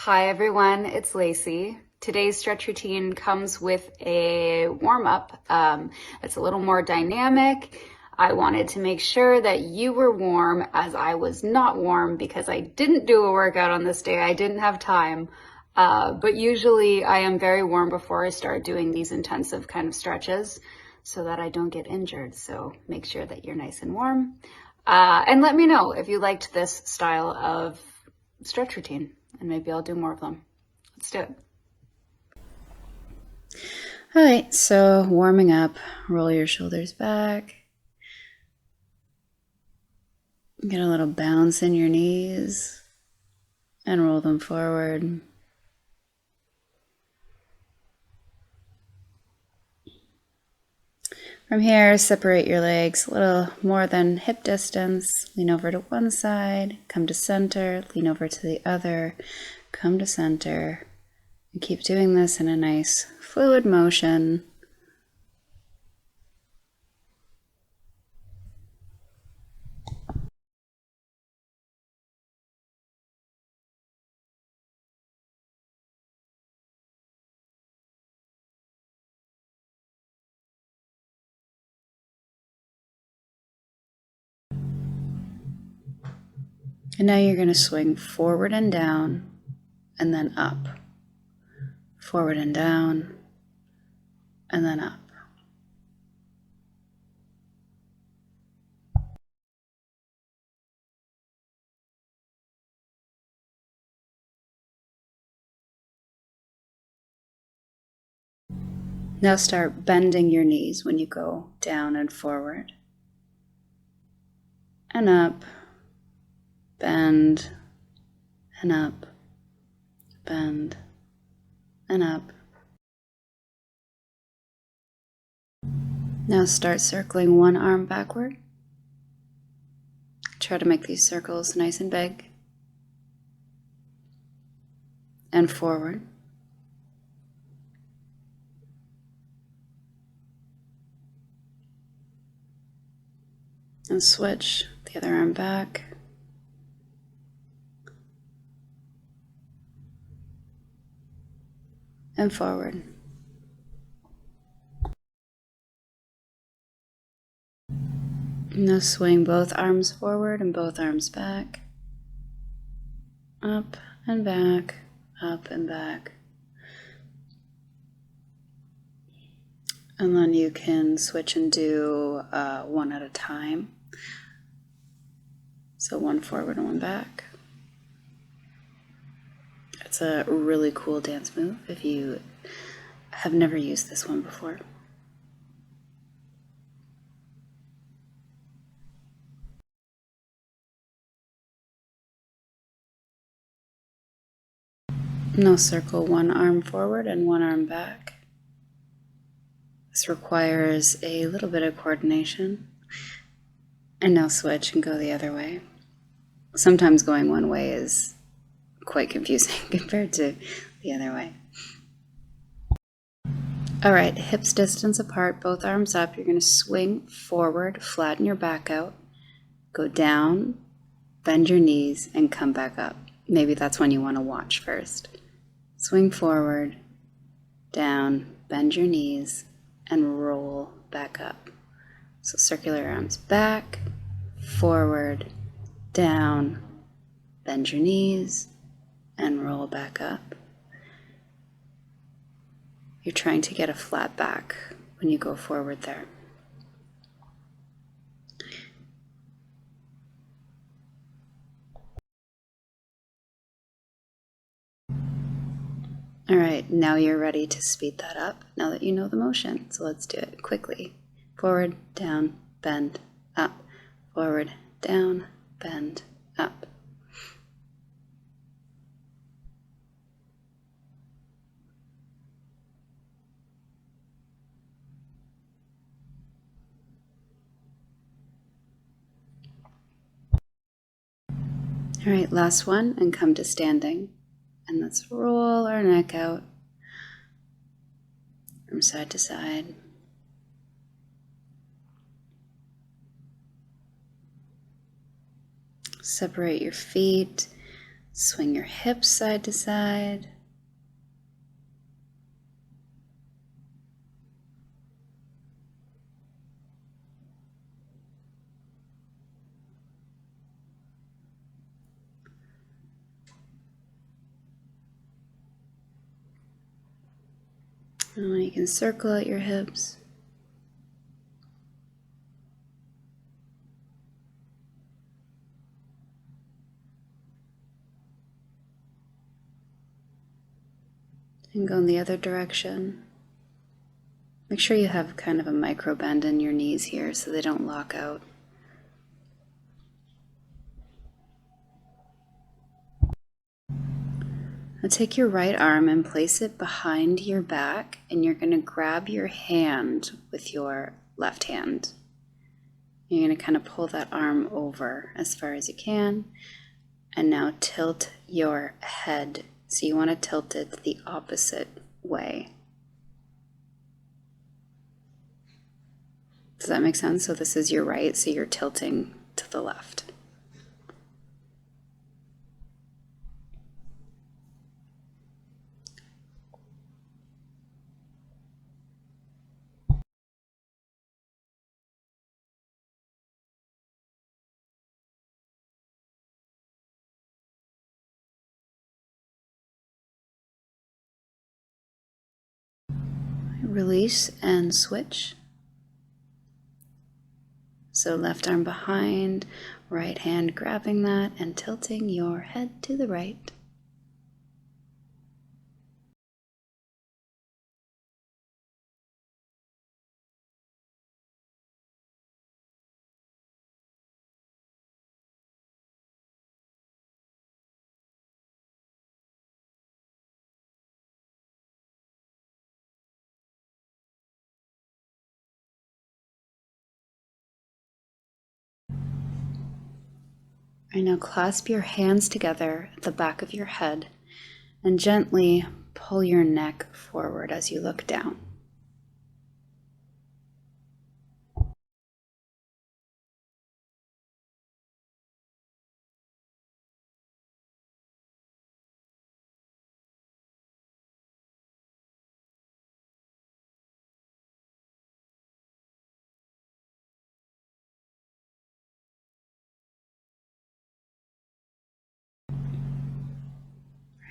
Hi everyone, it's Lacey. Today's stretch routine comes with a warm-up. It's a little more dynamic. I wanted to make sure that you were warm as I was not warm because I didn't do a workout on this day. I didn't have time. But usually I am very warm before I start doing these intensive kind of stretches so that I don't get injured. So make sure that you're nice and warm. And let me know if you liked this style of stretch routine, and maybe I'll do more of them. Let's do it. All right, so warming up, roll your shoulders back. Get a little bounce in your knees and roll them forward. From here, separate your legs a little more than hip distance. Lean over to one side, come to center, lean over to the other, come to center. And keep doing this in a nice fluid motion. And now you're going to swing forward and down, and then up. Forward and down, and then up. Now start bending your knees when you go down and forward. And up, bend, and up, bend, and up. Now start circling one arm backward. Try to make these circles nice and big. And forward. And switch the other arm back. And forward. Now swing both arms forward and both arms back. Up and back, up and back. And then you can switch and do one at a time. So one forward and one back. It's a really cool dance move if you have never used this one before. Now circle one arm forward and one arm back. This requires a little bit of coordination. And now switch and go the other way. Sometimes going one way is quite confusing compared to the other way. All right, hips distance apart, both arms up. You're going to swing forward, flatten your back out, go down, bend your knees, and come back up. Maybe that's when you want to watch first. Swing forward, down, bend your knees, and roll back up. So circular arms back, forward, down, bend your knees, and roll back up. You're trying to get a flat back when you go forward there. All right, now you're ready to speed that up now that you know the motion. So let's do it quickly. Forward, down, bend, up. Forward, down, bend, up. All right, last one, and come to standing. And let's roll our neck out from side to side. Separate your feet, Swing your hips side to side. And you can circle out your hips. And go in the other direction. Make sure you have kind of a micro bend in your knees here so they don't lock out. Now take your right arm and place it behind your back, and you're going to grab your hand with your left hand. You're going to kind of pull that arm over as far as you can, and now tilt your head. So you want to tilt it the opposite way. Does that make sense? So this is your right, so you're tilting to the left. Release and switch. So left arm behind, right hand grabbing that and tilting your head to the right. Right, now clasp your hands together at the back of your head and gently pull your neck forward as you look down.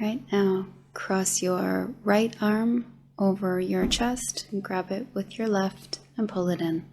Right, now cross your right arm over your chest and grab it with your left and pull it in.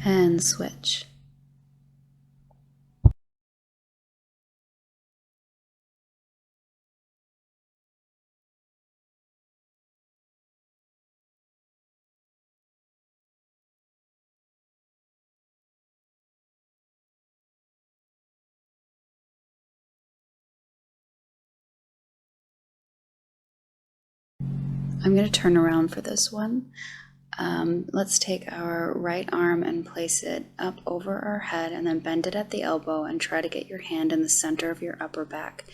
And switch. I'm going to turn around for this one. Let's take our right arm and place it up over our head and then bend it at the elbow and try to get your hand in the center of your upper back.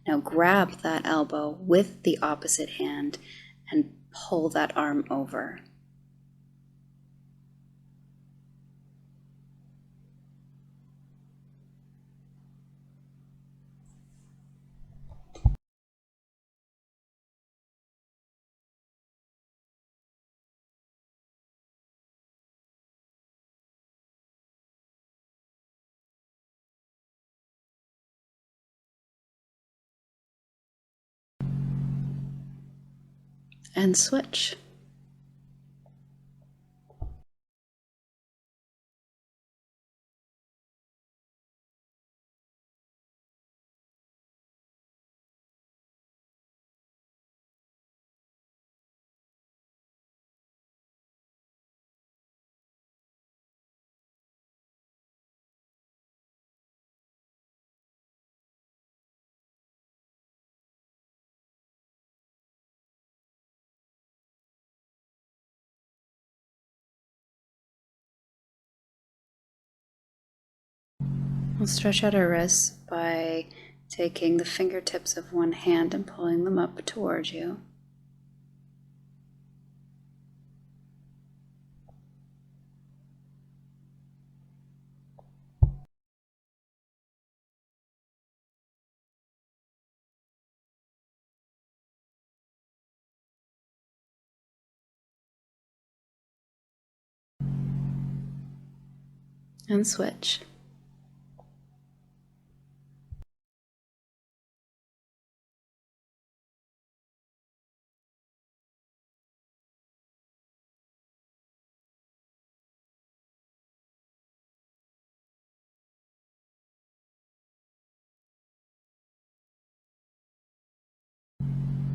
Now grab that elbow with the opposite hand and pull that arm over. And switch. We'll stretch out our wrists by taking the fingertips of one hand and pulling them up towards you. And switch.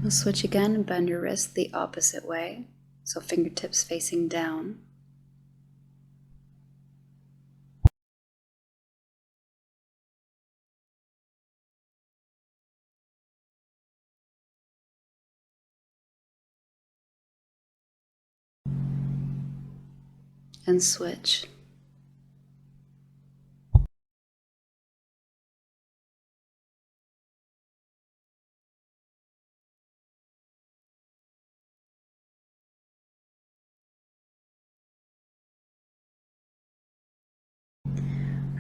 We'll switch again and bend your wrist the opposite way, so fingertips facing down. And switch.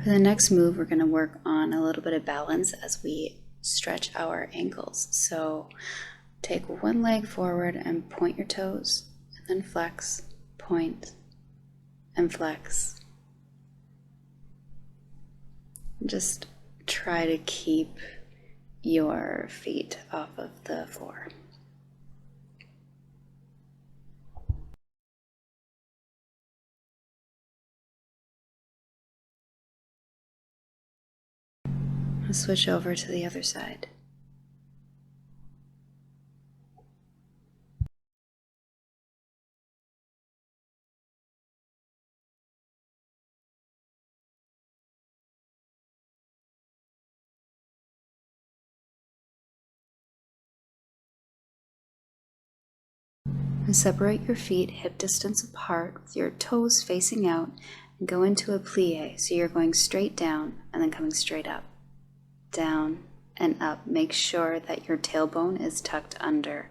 For the next move, we're going to work on a little bit of balance as we stretch our ankles. So take one leg forward and point your toes, and then flex, point, and flex. Just try to keep your feet off of the floor. I'll switch over to the other side. And separate your feet hip distance apart with your toes facing out and go into a plie. So you're going straight down and then coming straight up, down and up. Make sure that your tailbone is tucked under.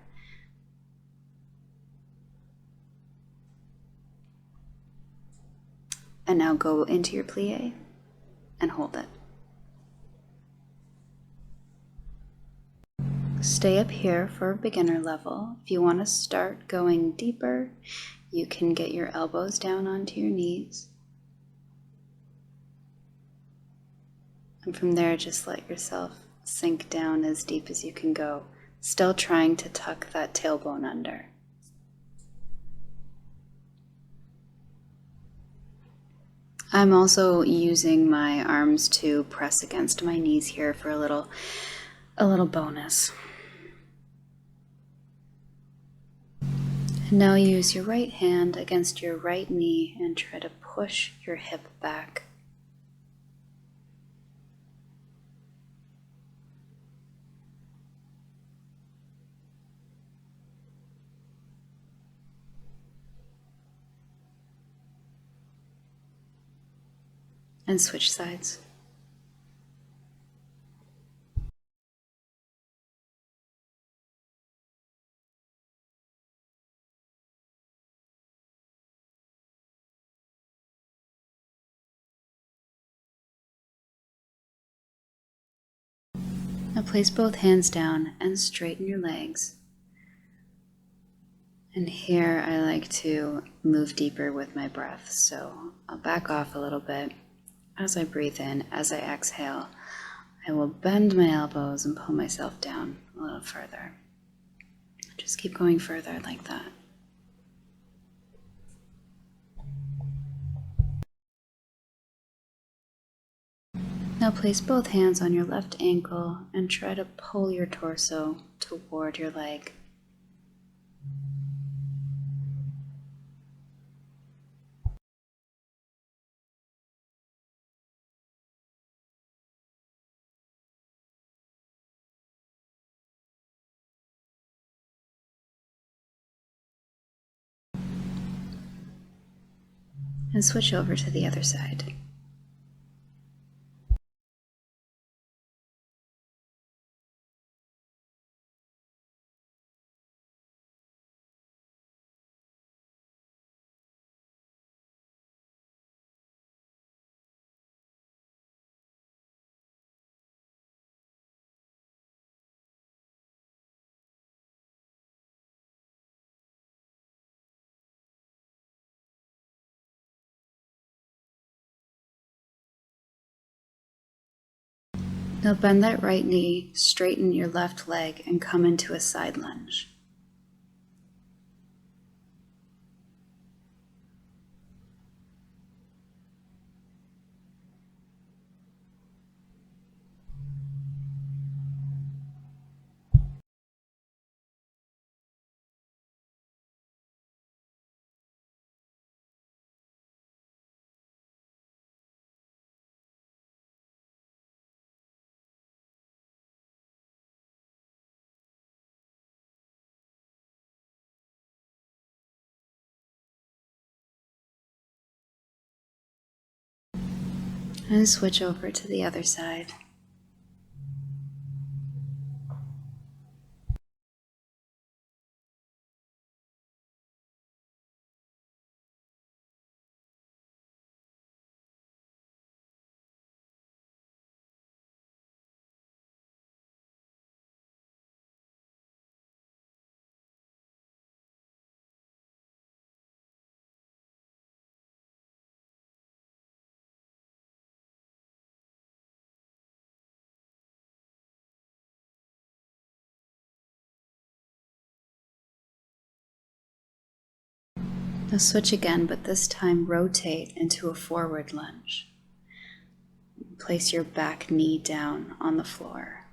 And now go into your plie and hold it. Stay up here for a beginner level. If you want to start going deeper, you can get your elbows down onto your knees. And from there, just let yourself sink down as deep as you can go, still trying to tuck that tailbone under. I'm also using my arms to press against my knees here for a little bonus. And now use your right hand against your right knee and try to push your hip back. And switch sides. Now place both hands down and straighten your legs. And here I like to move deeper with my breath, so I'll back off a little bit. As I breathe in, as I exhale, I will bend my elbows and pull myself down a little further. Just keep going further like that. Now place both hands on your left ankle and try to pull your torso toward your leg. And switch over to the other side. Now bend that right knee, straighten your left leg, and come into a side lunge. And switch over to the other side. Now switch again, but this time rotate into a forward lunge. Place your back knee down on the floor.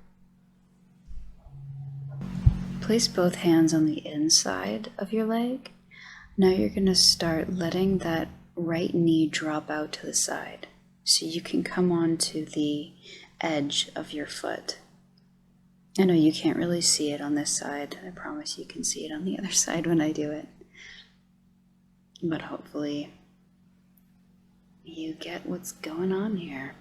Place both hands on the inside of your leg. Now you're going to start letting that right knee drop out to the side so you can come onto the edge of your foot. I know you can't really see it on this side. I promise you can see it on the other side when I do it. But hopefully you get what's going on here.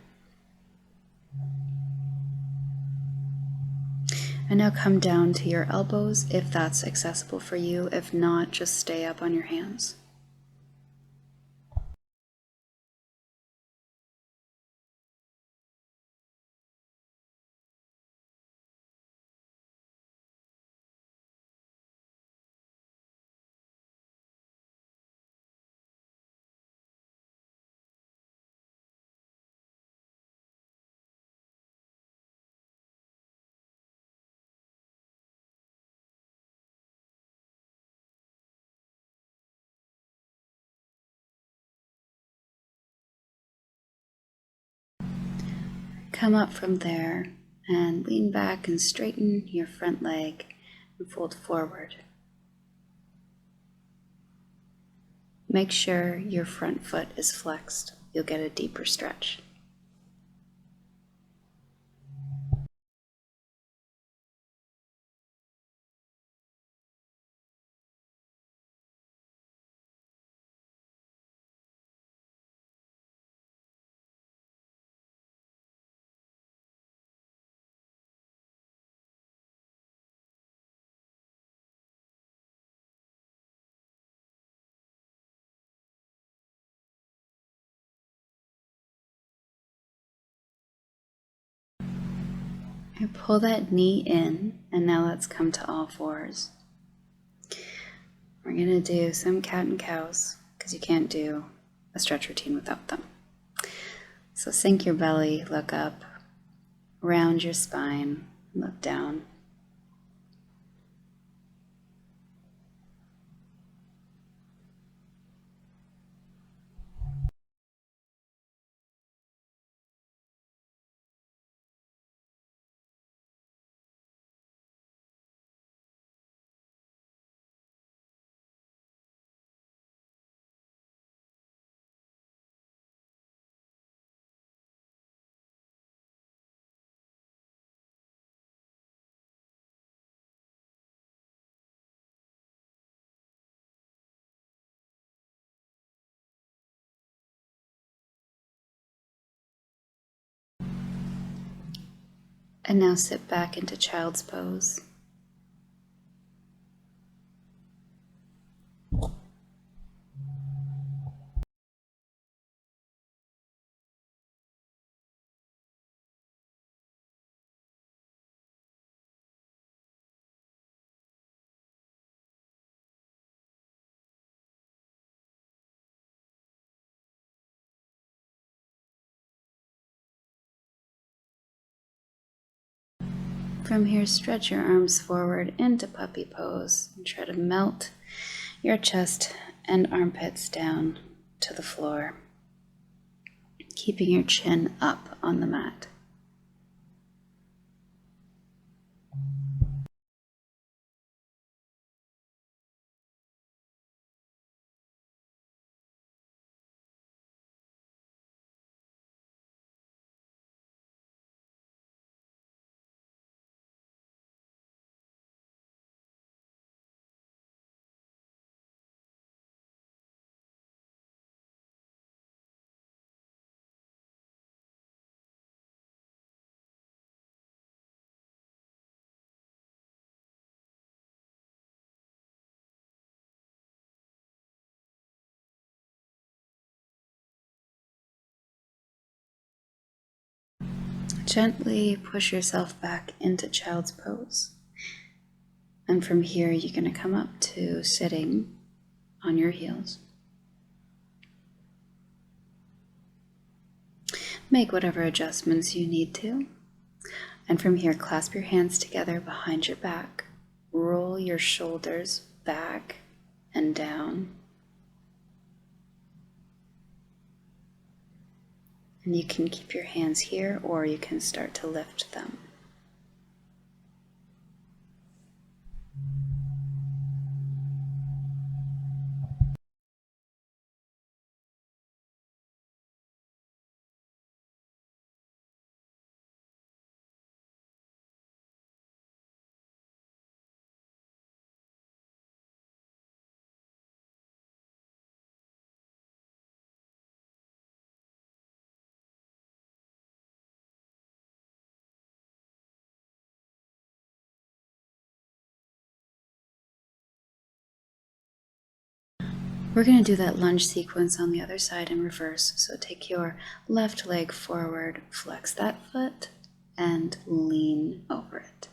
And now come down to your elbows if that's accessible for you. If not, just stay up on your hands. Come up from there and lean back and straighten your front leg and fold forward. Make sure your front foot is flexed. You'll get a deeper stretch. And pull that knee in, and now let's come to all fours. We're going to do some cat and cows because you can't do a stretch routine without them. So sink your belly, look up, round your spine, look down. And now sit back into child's pose. From here, stretch your arms forward into puppy pose and try to melt your chest and armpits down to the floor, keeping your chin up on the mat. Gently push yourself back into child's pose. And from here, you're going to come up to sitting on your heels. Make whatever adjustments you need to. And from here, clasp your hands together behind your back. Roll your shoulders back and down. And you can keep your hands here, or you can start to lift them. We're going to do that lunge sequence on the other side in reverse. So take your left leg forward, flex that foot, and lean over it.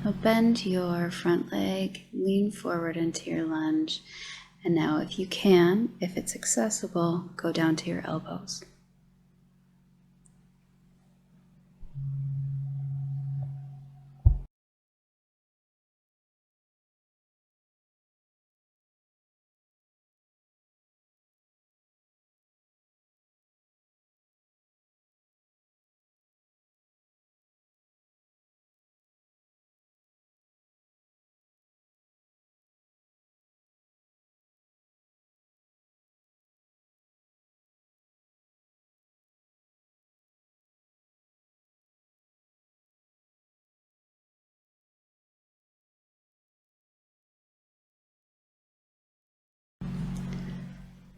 Now bend your front leg, lean forward into your lunge, and now if you can, if it's accessible, go down to your elbows.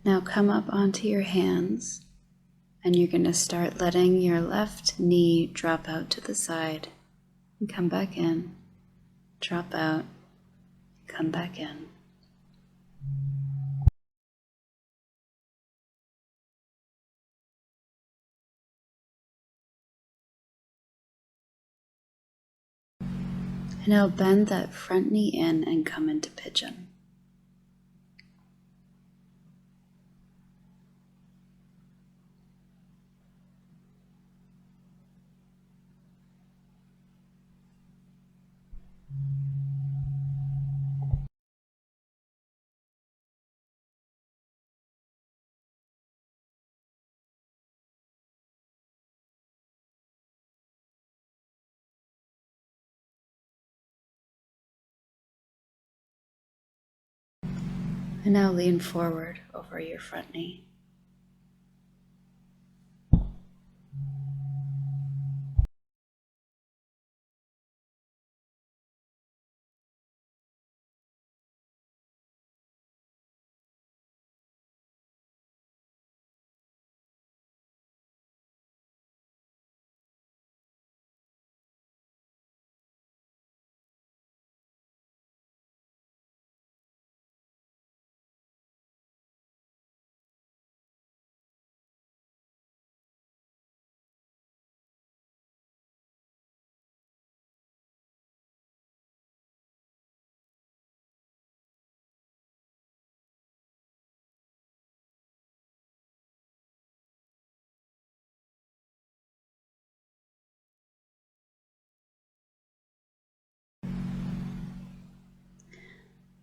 Now come up onto your hands, and you're going to start letting your left knee drop out to the side and come back in, drop out, come back in. And now bend that front knee in and come into pigeon. And now lean forward over your front knee.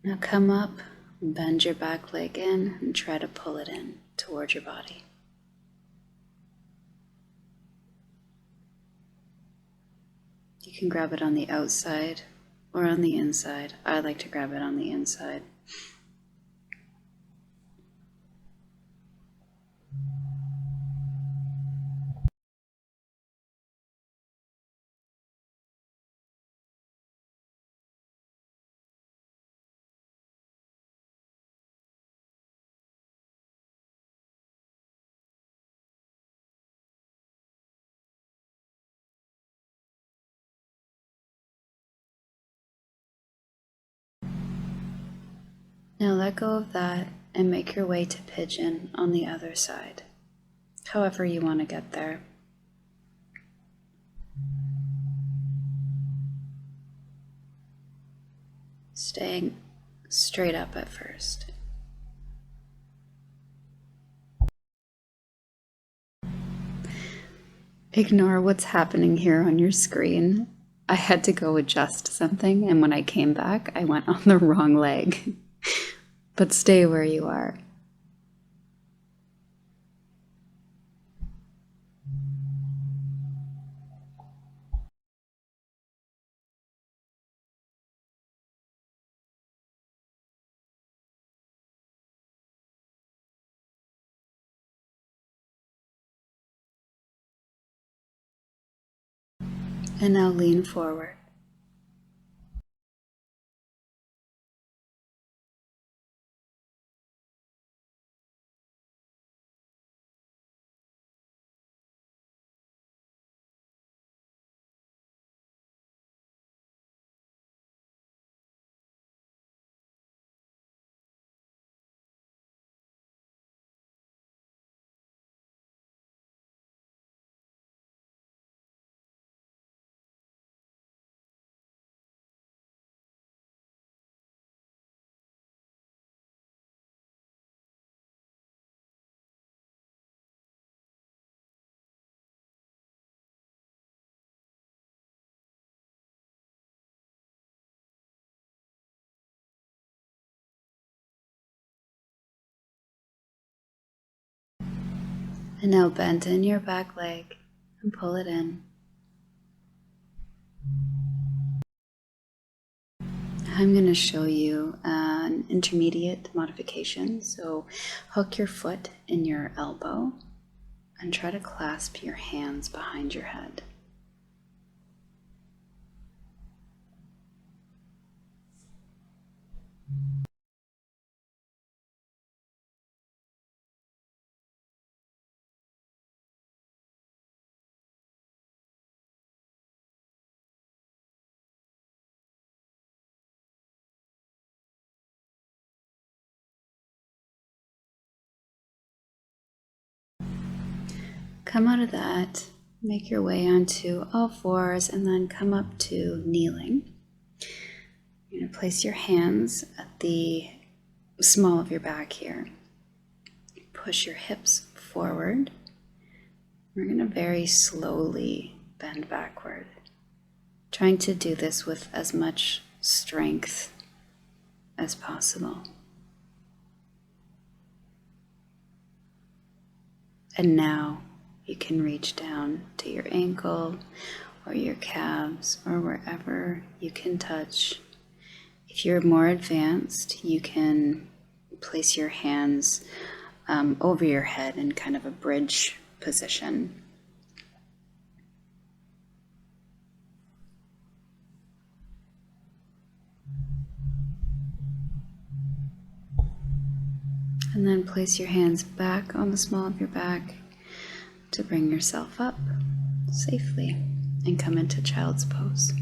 Now come up, bend your back leg in, and try to pull it in towards your body. You can grab it on the outside or on the inside. I like to grab it on the inside. Now let go of that and make your way to pigeon on the other side, however you want to get there. Staying straight up at first. Ignore what's happening here on your screen. I had to go adjust something, and when I came back, I went on the wrong leg. But stay where you are. And now lean forward. And now bend in your back leg and pull it in. I'm going to show you an intermediate modification. So hook your foot in your elbow and try to clasp your hands behind your head. Come out of that, make your way onto all fours, and then come up to kneeling. You're going to place your hands at the small of your back here. Push your hips forward. We're going to very slowly bend backward, trying to do this with as much strength as possible. And now you can reach down to your ankle or your calves or wherever you can touch. If you're more advanced, you can place your hands over your head in kind of a bridge position. And then place your hands back on the small of your back to bring yourself up safely and come into child's pose.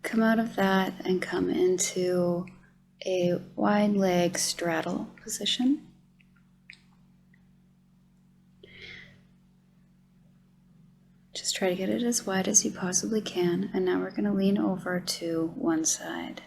Come out of that and come into a wide leg straddle position. Just try to get it as wide as you possibly can. And now we're going to lean over to one side.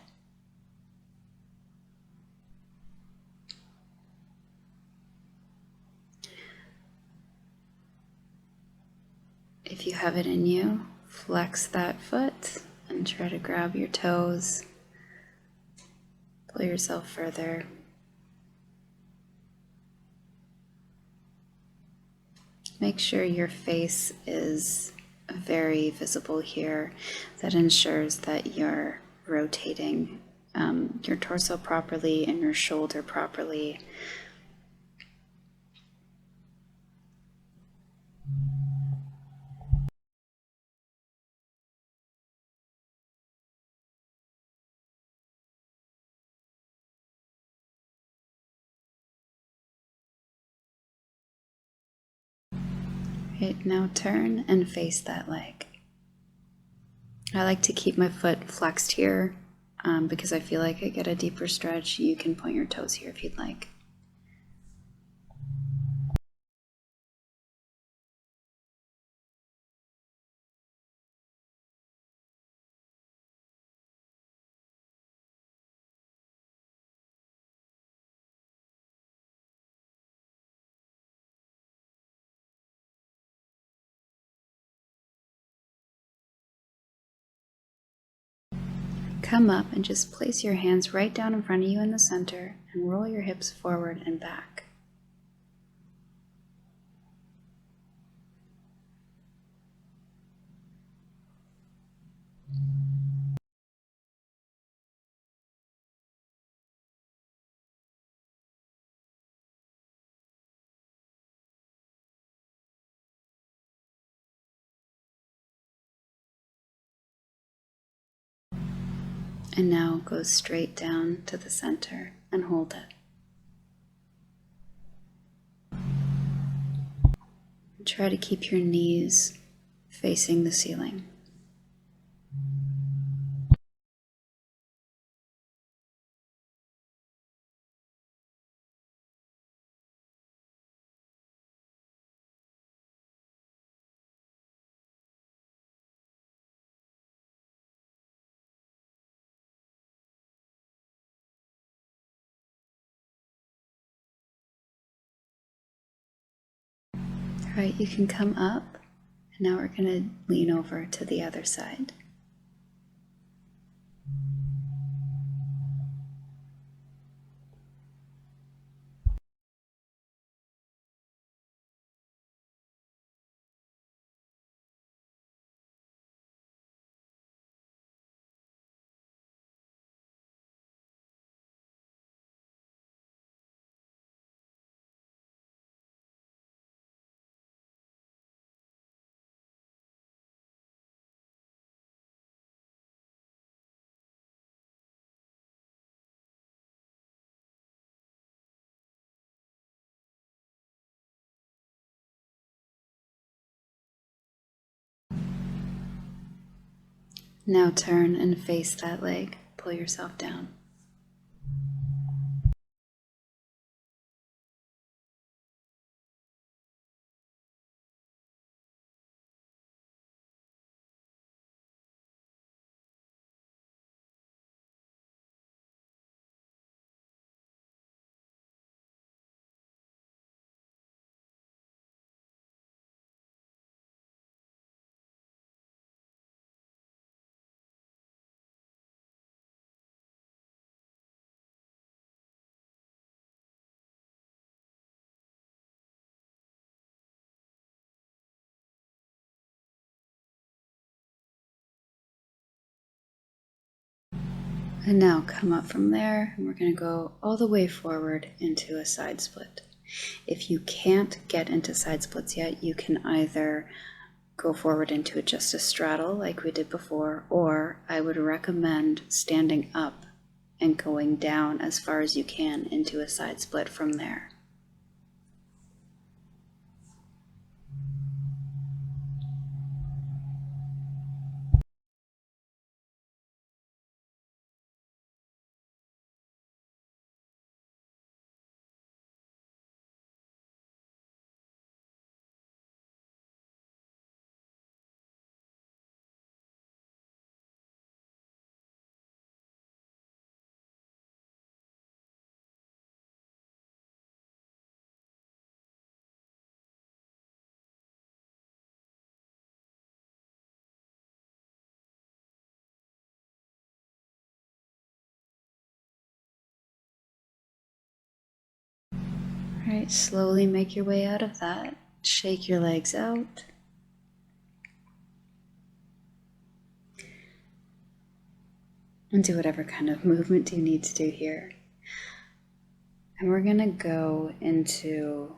If you have it in you, flex that foot and try to grab your toes. Pull yourself further. Make sure your face is very visible here. That ensures that you're rotating your torso properly and your shoulder properly. Right, now turn and face that leg. I like to keep my foot flexed here because I feel like I get a deeper stretch. You can point your toes here if you'd like. Come up and just place your hands right down in front of you in the center and roll your hips forward and back. And now go straight down to the center and hold it. And try to keep your knees facing the ceiling. All right, you can come up, and now we're going to lean over to the other side. Now turn and face that leg. Pull yourself down. And now come up from there, and we're going to go all the way forward into a side split. If you can't get into side splits yet, you can either go forward into just a straddle like we did before, or I would recommend standing up and going down as far as you can into a side split from there. All right, slowly make your way out of that. Shake your legs out. And do whatever kind of movement you need to do here. And we're gonna go into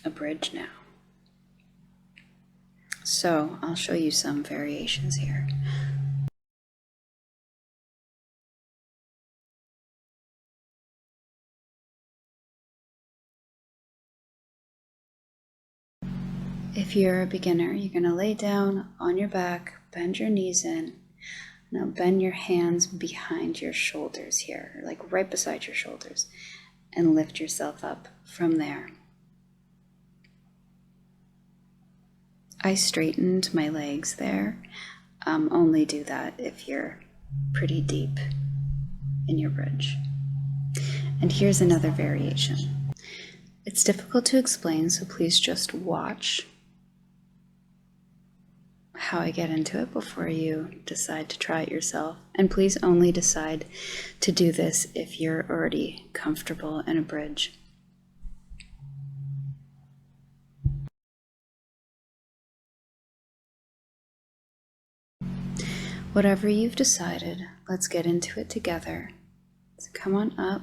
a bridge now. So I'll show you some variations here. If you're a beginner, you're going to lay down on your back, bend your knees in. Now bend your hands behind your shoulders here, like right beside your shoulders, and lift yourself up from there. I straightened my legs there. Only do that if you're pretty deep in your bridge. And here's another variation. It's difficult to explain, so please just watch how I get into it before you decide to try it yourself. And please only decide to do this if you're already comfortable in a bridge. Whatever you've decided, let's get into it together. So come on up.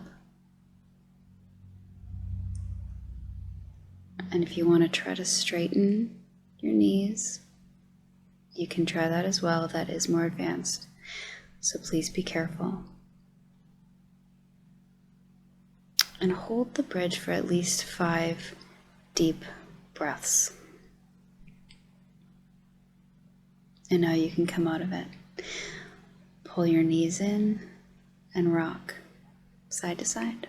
And if you want to try to straighten your knees, you can try that as well. That is more advanced. So please be careful. And hold the bridge for at least 5 deep breaths. And now you can come out of it. Pull your knees in and rock side to side.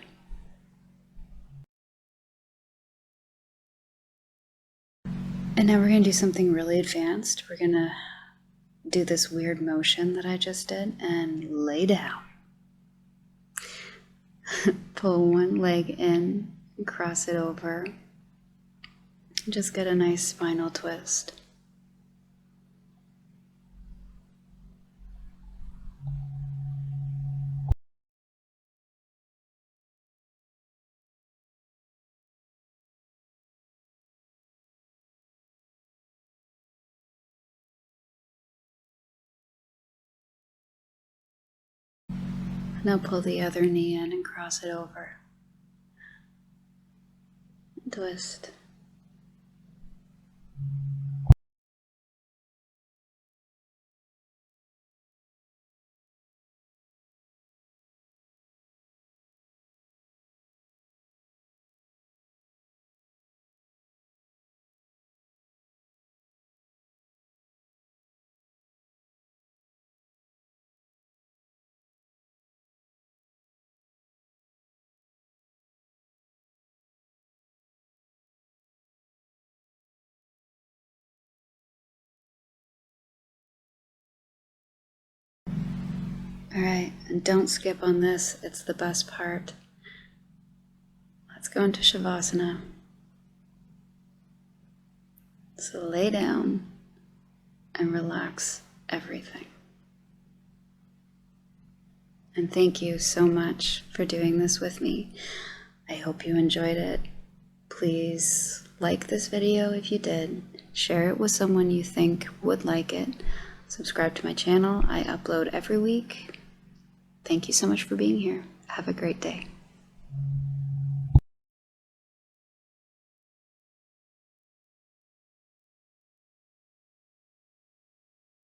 And now we're going to do something really advanced. We're going to do this weird motion that I just did and lay down. Pull one leg in and cross it over. Just get a nice spinal twist. Now pull the other knee in and cross it over. Twist. All right, and don't skip on this. It's the best part. Let's go into Shavasana. So lay down and relax everything. And thank you so much for doing this with me. I hope you enjoyed it. Please like this video if you did. Share it with someone you think would like it. Subscribe to my channel. I upload every week. Thank you so much for being here. Have a great day.